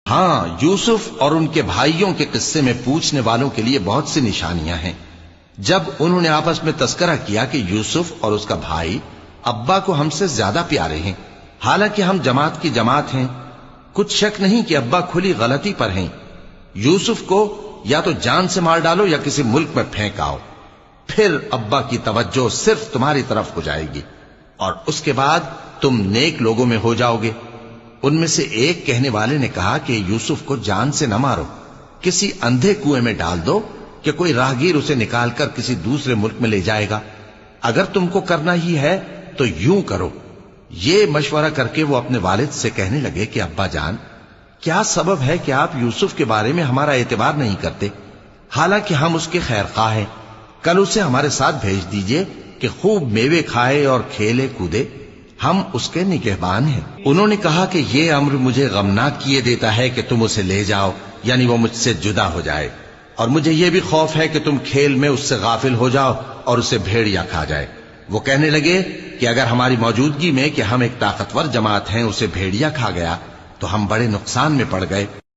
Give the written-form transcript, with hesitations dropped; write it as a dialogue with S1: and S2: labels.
S1: ہاں، یوسف اور ان کے بھائیوں کے قصے میں پوچھنے والوں کے لیے بہت سی نشانیاں ہیں۔ جب انہوں نے آپس میں تذکرہ کیا کہ یوسف اور اس کا بھائی ابا کو ہم سے زیادہ پیارے ہیں، حالانکہ ہم جماعت کی جماعت ہیں، کچھ شک نہیں کہ ابا کھلی غلطی پر ہیں۔ یوسف کو یا تو جان سے مار ڈالو یا کسی ملک میں پھینک آؤ، پھر ابا کی توجہ صرف تمہاری طرف ہو جائے گی اور اس کے بعد تم نیک لوگوں میں ہو جاؤ گے۔ ان میں سے ایک کہنے والے نے کہا کہ یوسف کو جان سے نہ مارو، کسی اندھے کنویں میں ڈال دو کہ کوئی راہگیر اسے نکال کر کسی دوسرے ملک میں لے جائے گا۔ اگر تم کو کرنا ہی ہے تو یوں کرو۔ یہ مشورہ کر کے وہ اپنے والد سے کہنے لگے کہ ابا جان، کیا سبب ہے کہ آپ یوسف کے بارے میں ہمارا اعتبار نہیں کرتے، حالانکہ ہم اس کے خیر خواہ ہیں؟ کل اسے ہمارے ساتھ بھیج دیجئے کہ خوب میوے کھائے اور کھیلے کودے، ہم اس کے نگہبان ہیں۔ انہوں نے کہا کہ یہ امر مجھے غمناک کیے دیتا ہے کہ تم اسے لے جاؤ، یعنی وہ مجھ سے جدا ہو جائے، اور مجھے یہ بھی خوف ہے کہ تم کھیل میں اس سے غافل ہو جاؤ اور اسے بھیڑیا کھا جائے۔ وہ کہنے لگے کہ اگر ہماری موجودگی میں کہ ہم ایک طاقتور جماعت ہیں اسے بھیڑیا کھا گیا تو ہم بڑے نقصان میں پڑ گئے۔